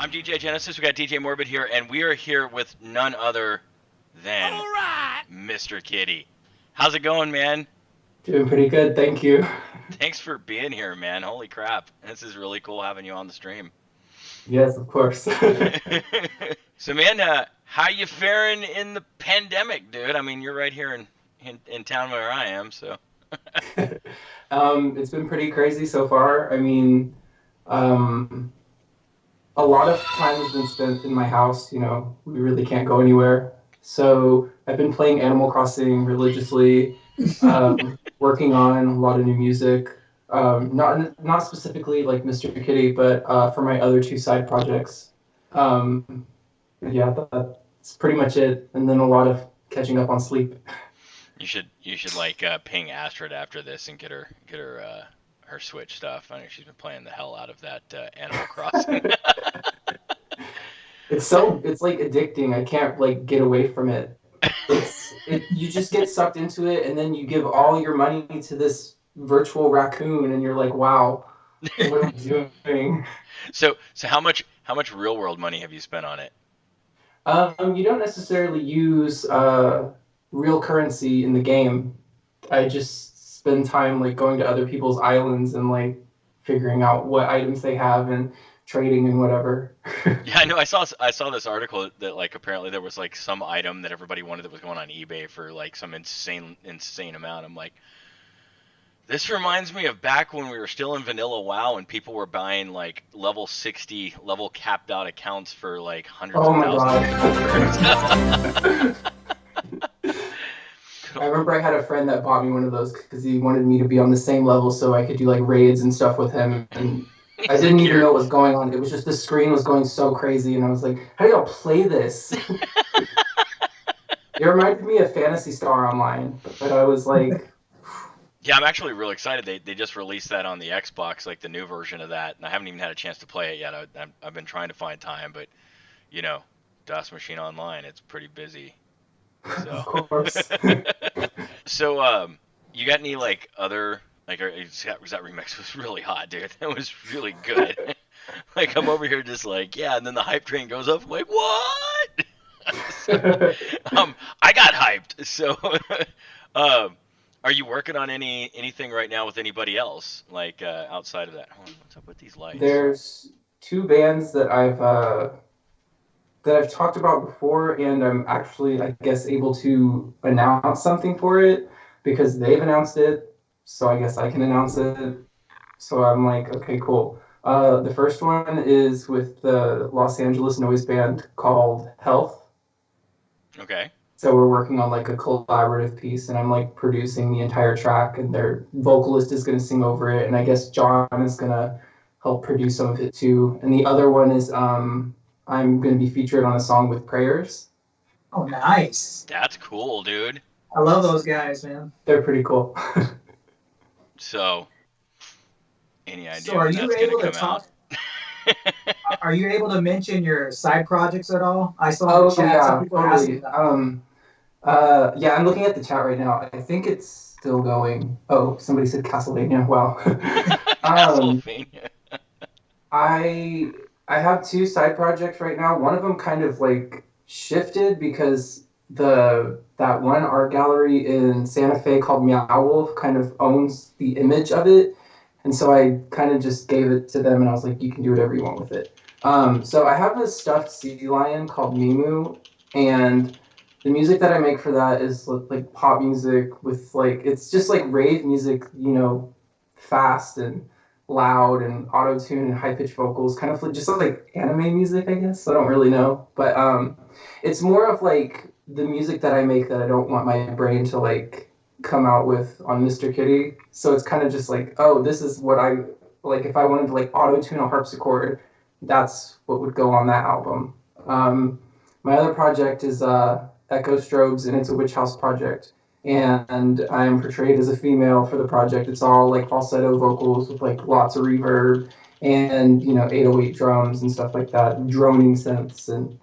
I'm DJ Genesis. We got DJ Morbid here, and we are here with none other than All right. Mr. Kitty. How's it going, man? Doing pretty good, thank you. Thanks for being here, man. Holy crap. This is really cool having you on the stream. Yes, of course. So, man, how you faring in the pandemic, dude? I mean, you're right here in town where I am, so. It's been pretty crazy so far. I mean, um, a lot of time has been spent in my house. We really can't go anywhere. So I've been playing Animal Crossing religiously, working on a lot of new music. Not specifically like Mr. Kitty, but for my other two side projects. Yeah, that's pretty much it. And then a lot of catching up on sleep. You should like ping Astrid after this and get her her Switch stuff. I know she's been playing the hell out of that Animal Crossing. It's like addicting. I can't like get away from it. You just get sucked into it, and then you give all your money to this virtual raccoon, and you're like, wow, what am I doing? So how much real world money have you spent on it? You don't necessarily use real currency in the game. I just spend time like going to other people's islands and like figuring out what items they have and trading and whatever. Yeah, I know. I saw this article that like apparently there was like some item that everybody wanted that was going on eBay for like some insane amount. I'm like, this reminds me of back when we were still in vanilla WoW and people were buying like level 60 level capped out accounts for like hundreds Oh of my thousands god. of I dollars. remember I had a friend that bought me one of those because he wanted me to be on the same level so I could do like raids and stuff with him. And I He's didn't like, even here. know what was going on. It was just the screen was going so crazy, and I was like, "How do y'all play this?" It reminded me of Fantasy Star Online, but I was like, Yeah, I'm actually really excited. They just released that on the Xbox, like the new version of that, and I haven't even had a chance to play it yet. I've been trying to find time, but you know, DOS Machine Online, it's pretty busy. "Of So, course." so you got any like other like that remix was really hot, dude. That was really good. Like I'm over here just like yeah, and then the hype train goes up. I'm like what? So, I got hyped. So, um, are you working on anything right now with anybody else like outside of that? Hold on, what's up with these lights? There's two bands that I've talked about before, and I'm actually, I guess, able to announce something for it because they've announced it, so I guess I can announce it. So I'm like, okay, cool. The first one is with the Los Angeles noise band called Health. Okay. So we're working on like a collaborative piece, and I'm like producing the entire track, and their vocalist is going to sing over it, and I guess John is going to help produce some of it too. And the other one is I'm going to be featured on a song with Prayers. Oh, nice. That's cool, dude. I love those guys, man. They're pretty cool. So, any So, idea are when you that's gonna able to come out? talk? Are you able to mention your side projects at all? I saw in the Oh chat some yeah, people are asking totally. about that. Yeah, I'm looking at the chat right now. I think it's still going. Oh, somebody said Castlevania. Wow. um, Castlevania. I I have two side projects right now. One of them kind of like shifted because the that one art gallery in Santa Fe called Meow Wolf kind of owns the image of it, and so I kind of just gave it to them, and I was like, you can do whatever you want with it. So I have a stuffed sea lion called Mimu, and the music that I make for that is like pop music with like it's just like rave music, fast and loud and auto tune and high pitched vocals, kind of like, just like anime music, I guess. I don't really know, but it's more of like the music that I make that I don't want my brain to like come out with on Mr. Kitty. So it's kind of just like, oh, this is what I like. If I wanted to like auto tune a harpsichord, that's what would go on that album. My other project is Echo Strobes, and it's a witch house project, and I'm portrayed as a female for the project. It's all like falsetto vocals with like lots of reverb and 808 drums and stuff like that, droning synths, and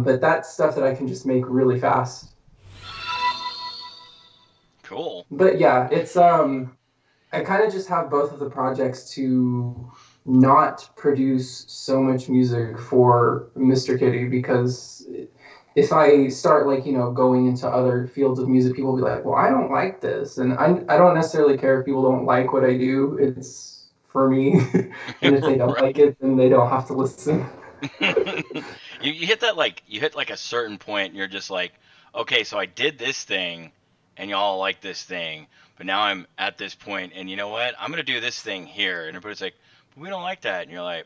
but that's stuff that I can just make really fast. Cool. But yeah, it's I kind of just have both of the projects to not produce so much music for Mr. Kitty, because if I start like, going into other fields of music, people will be like, well, I don't like this. And I don't necessarily care if people don't like what I do. It's for me. And if they don't like it, then they don't have to listen. You hit that like you hit like a certain point and you're just like, okay, so I did this thing and y'all like this thing, but now I'm at this point and you know what? I'm gonna do this thing here. And everybody's like, but we don't like that. And you're like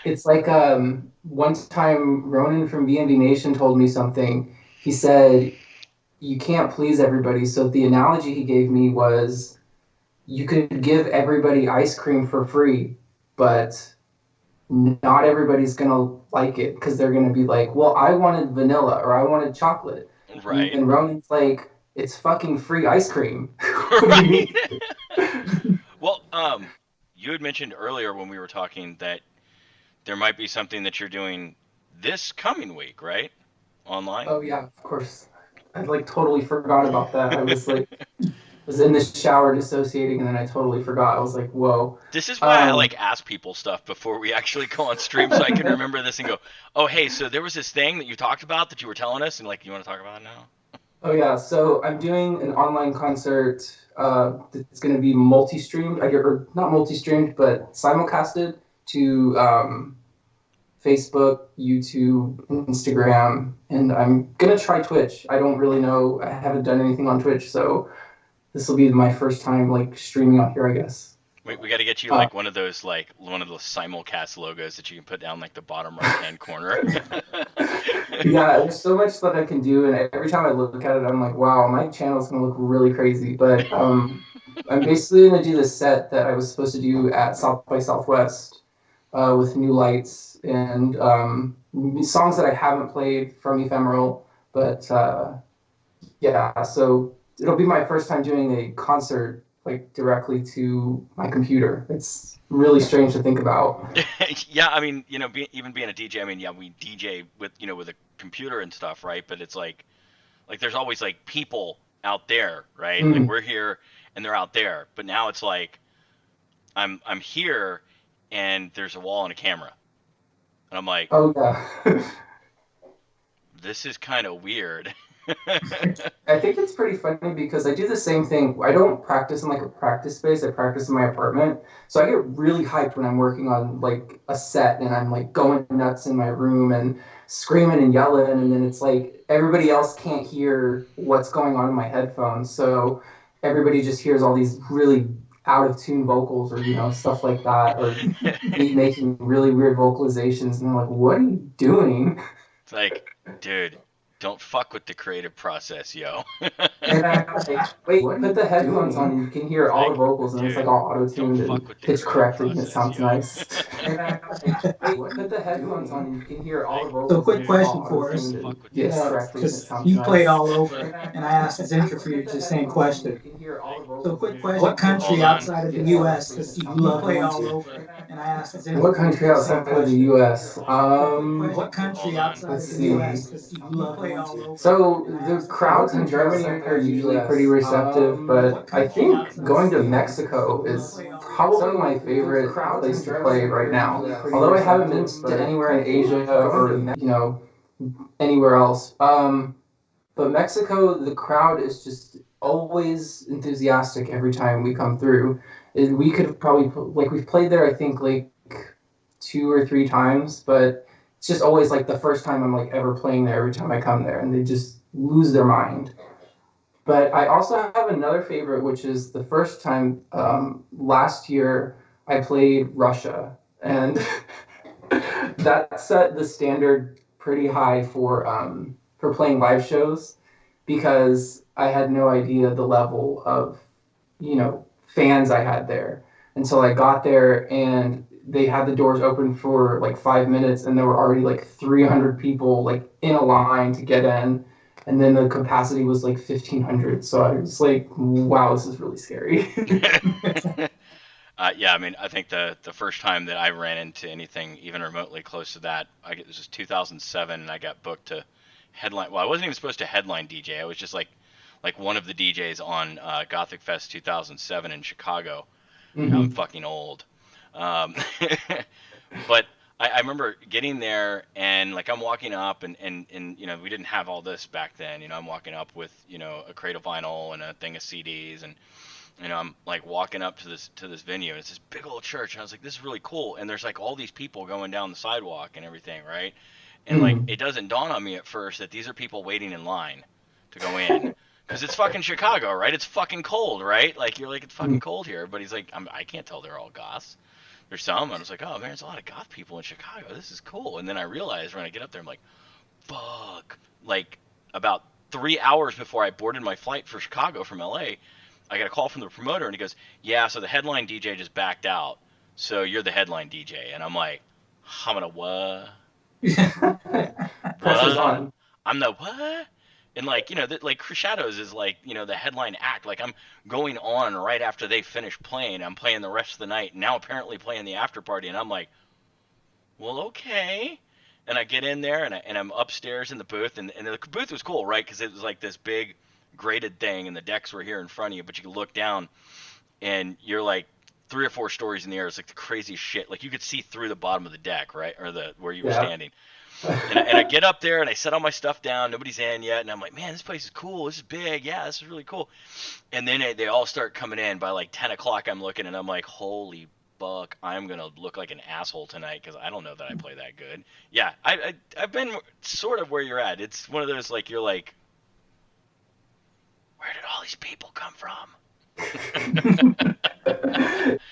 It's like one time Ronan from BNB Nation told me something. He said, you can't please everybody. So the analogy he gave me was, you could give everybody ice cream for free, but not everybody's gonna like it, because they're gonna be like, well, I wanted vanilla or I wanted chocolate. right. And Ronan's like, it's fucking free ice cream. What do you Right. mean? Well, you had mentioned earlier when we were talking that there might be something that you're doing this coming week, right? Online. Oh yeah, of course. I like totally forgot about that. I was like, was in the shower dissociating, and then I totally forgot. I was like, whoa. This is why I Um, like ask people stuff before we actually go on stream so I can remember this and go, oh hey, so there was this thing that you talked about that you were telling us and like you want to talk about it now? oh yeah, so I'm doing an online concert. It's going to be multi-streamed, or not multi-streamed, but simulcasted to Facebook, YouTube, Instagram, and I'm gonna try Twitch. I don't really know. I haven't done anything on Twitch, so this will be my first time like streaming out here, I guess. We got to get you Uh, like one of those simulcast logos that you can put down like the bottom right hand corner. yeah, there's so much that I can do, and every time I look at it, I'm like, wow, my channel's gonna look really crazy. But I'm basically gonna do the set that I was supposed to do at South by Southwest, with new lights and songs that I haven't played from Ephemeral. But yeah, so it'll be my first time doing a concert like directly to my computer. It's really strange to think about. Yeah, I mean, even being a DJ, I mean, yeah, we DJ with with a computer and stuff, right? But it's like there's always like people out there, right? Like Mm. we're here and they're out there. But now it's like I'm here and there's a wall and a camera. And I'm like, Oh yeah. this is kind of weird. I think it's pretty funny because I do the same thing. I don't practice in like a practice space. I practice in my apartment. So I get really hyped when I'm working on like a set and I'm like going nuts in my room and screaming and yelling. And then it's like everybody else can't hear what's going on in my headphones. So everybody just hears all these really out of tune vocals, or, stuff like that, or me making really weird vocalizations. And I'm like, what are you doing? It's like, dude, don't fuck with the creative process, yo. And I'm like, wait, put the headphones on and you can hear all the Like, vocals, and it's like dude, all don't auto-tuned fuck and with the pitch creative corrected, and it process, sounds yo. nice. And I'm like, wait, put the headphones on and you can hear all the vocals. So, quick and it's all question for us. auto-tuned and Fuck with pitch the corrected, and it Because sounds you nice. played all over, and I asked the Centrifuge the same question. So, quick question: what country Hold on. outside of the U.S. do you love going to? And I asked the Centrifuge What country the same outside of the question. U.S.? What country Hold on. outside Let's of the see. U.S. do you love going to? So the crowds in Germany are usually pretty receptive, but I think going to Mexico is probably my favorite place to play right now. Although I haven't been to anywhere in Asia or anywhere else. But Mexico, the crowd is just always enthusiastic every time we come through. We could have probably like we've played there, I think, like 2 or 3 times, but it's just always like the first time I'm like ever playing there every time I come there, and they just lose their mind. But I also have another favorite, which is the first time last year I played Russia, and that set the standard pretty high for playing live shows, because I had no idea the level of fans I had there until I got there, and they had the doors open for like 5 minutes and there were already like 300 people like in a line to get in, and then the capacity was like 1,500. So I was like, wow, this is really scary. Yeah, I mean, I think the first time that I ran into anything even remotely close to that, this was 2007, and I got booked to headline. Well, I wasn't even supposed to headline DJ. I was just like like one of the DJs on Gothic Fest 2007 in Chicago. Yeah, I'm Hmm. fucking old. Um, but I remember getting there and like I'm walking up and you know we didn't have all this back then. You know I'm walking up with you know a crate of vinyl and a thing of CDs and you know I'm like walking up to this venue and it's this big old church and I was like this is really cool and there's like all these people going down the sidewalk and everything, right? And like Hmm. it doesn't dawn on me at first that these are people waiting in line to go in. Cause it's fucking Chicago, right? It's fucking cold, right? Like you're like it's fucking cold here, but he's like I can't tell they're all goths. There's some, and I was like, oh man, there's a lot of goth people in Chicago. This is cool. And then I realized when I get up there, I'm like, fuck. Like about 3 hours before I boarded my flight for Chicago from LA, I got a call from the promoter, and he goes, yeah, so the headline DJ just backed out, so you're the headline DJ. And I'm like, I'm gonna what? Pressure's What? on. I'm the what? And like like Shadows is like the headline act. Like I'm going on right after they finish playing. I'm playing the rest of the night. Now apparently playing the after party, and I'm like, well, okay. And I get in there and I'm upstairs in the booth, and the booth was cool, right? Because it was like this big graded thing, and the decks were here in front of you, but you could look down and you're like 3 or 4 stories in the air. It's like the craziest shit. Like you could see through the bottom of the deck, right, or the where you were Yeah. standing. And I get up there and I set all my stuff down. Nobody's in yet, and I'm like, man, this place is cool. This is big. Yeah, this is really cool. And then they all start coming in by like 10 o'clock. I'm looking and I'm like, holy fuck, I'm gonna look like an asshole tonight because I don't know that I play that good. Yeah, I've been sort of where you're at. It's one of those like you're like, where did all these people come from?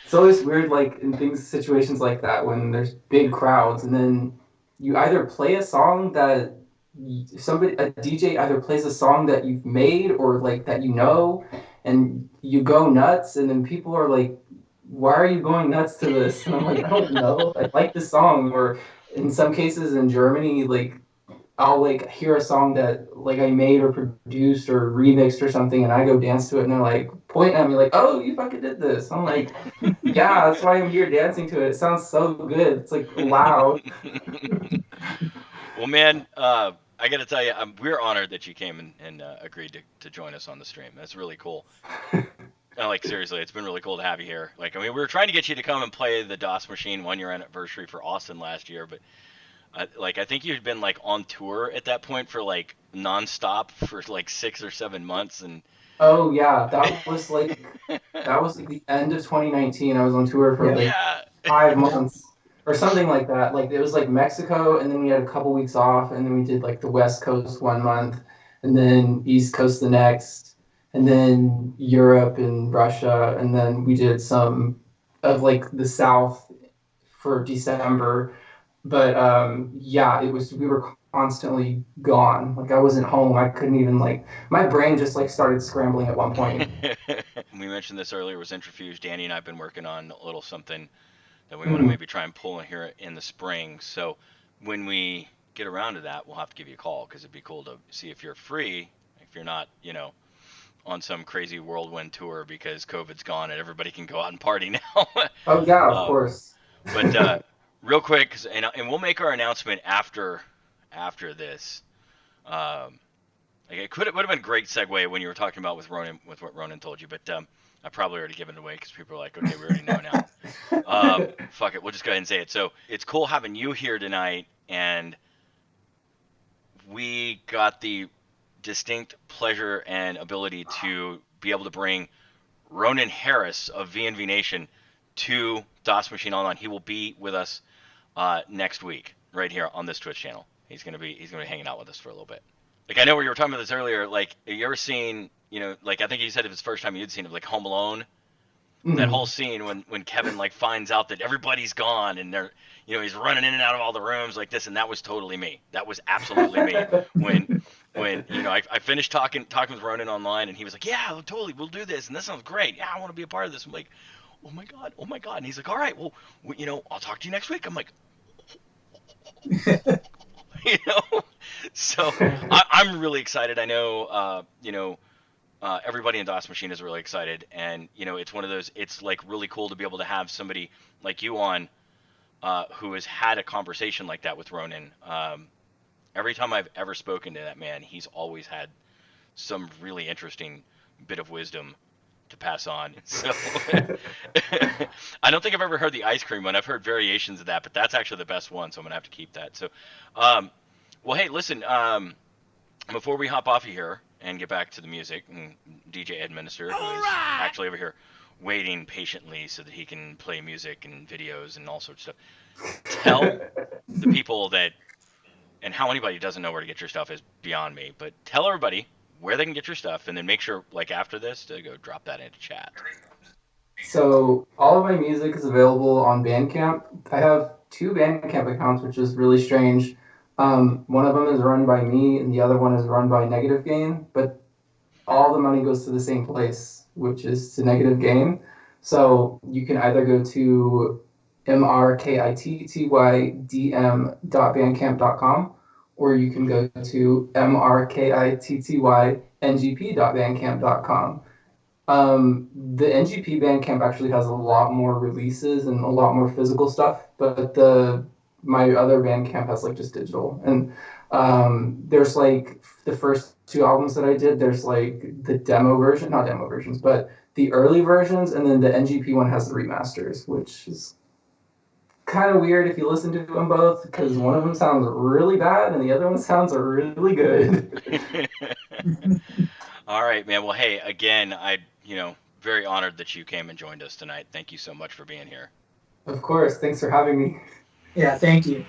It's always weird, like in things, situations like that, when there's big crowds, and then you either play a song that somebody, a DJ, either plays a song that you've made or like that you know, and you go nuts, and then people are like, "Why are you going nuts to this?" And I'm like, "I don't know. I like this song." Or in some cases in Germany, like I'll like hear a song that like I made or produced or remixed or something, and I go dance to it, and they're like pointing at me like, "Oh, you fucking did this." I'm like, "Yeah, that's why I'm here dancing to it. It sounds so good. It's like loud." Well, man, I got to tell you, we're honored that you came and agreed to join us on the stream. That's really cool. Like seriously, it's been really cool to have you here. Like, I mean, we were trying to get you to come and play the DOS Machine 1 year anniversary for Austin last year, but like I think you'd been like on tour at that point for like nonstop for like 6 or 7 months, and Oh yeah, that was like the end of 2019. I was on tour for like yeah, 5 months or something like that. Like it was like Mexico, and then we had a couple weeks off, and then we did like the West Coast 1 month, and then East Coast the next, and then Europe and Russia, and then we did some of like the South for December. But yeah, it was we were constantly gone. Like I wasn't home. I couldn't even like my brain just like started scrambling at one point. we mentioned this earlier was Centrifuge. Danny and I've been working on a little something that we want to Mm-hmm. maybe try and pull in here in the spring. So when we get around to that, we'll have to give you a call because it'd be cool to see if you're free, if you're not, on some crazy whirlwind tour because COVID's gone and everybody can go out and party now. Oh yeah, of um, course. but real quick, and we'll make our announcement after this. Um, like it would have been a great segue when you were talking about with Ronan, with what Ronan told you, but I probably already given it away because people are like, okay, we already know now. Fuck it, we'll just go ahead and say it. So it's cool having you here tonight, and we got the distinct pleasure and ability to be able to bring Ronan Harris of VNV Nation to DOS Machine Online. He will be with us next week right here on this Twitch channel. He's gonna be hanging out with us for a little bit. Like I know we were talking about this earlier. Like have you ever seen like I think you said it was the first time you'd seen it, like Home Alone. That Mhm. whole scene when Kevin like finds out that everybody's gone and they're he's running in and out of all the rooms like this, and that was totally me. That was absolutely me when I finished talking with Ronan online, and he was like, yeah, totally, we'll do this, and this sounds great. Yeah, I want to be a part of this. I'm like, oh my god, and he's like, all right, well, I'll talk to you next week. I'm like, you know, so I'm really excited. I know, everybody in DOS Machine is really excited, and it's one of those. It's like really cool to be able to have somebody like you on, who has had a conversation like that with Ronan. Every time I've ever spoken to that man, he's always had some really interesting bit of wisdom to pass on. So I don't think I've ever heard the ice cream one. I've heard variations of that, but that's actually the best one, so I'm gonna have to keep that. So, um, well, hey, listen, before we hop off of here and get back to the music, and DJ Administer, who is actually over here waiting patiently so that he can play music and videos and all sorts of stuff, tell the people that, and how anybody doesn't know where to get your stuff is beyond me, but tell everybody where they can get your stuff, and then make sure, like after this, to go drop that into chat. So all of my music is available on Bandcamp. I have two Bandcamp accounts, which is really strange. One of them is run by me, and the other one is run by Negative Gain. But all the money goes to the same place, which is to Negative Gain. So you can either go to mrkittydm.bandcamp.com, or you can go to mrkittynGP.bandcamp.com. The NGP Bandcamp actually has a lot more releases and a lot more physical stuff, but my other Bandcamp has like just digital. And there's like the first two albums that I did, there's like the demo version, not demo versions, but the early versions, and then the NGP one has the remasters, which is kind of weird if you listen to them both, because one of them sounds really bad and the other one sounds really good. All right, man. Well, hey, again, very honored that you came and joined us tonight. Thank you so much for being here. Of course, thanks for having me. Yeah, thank you.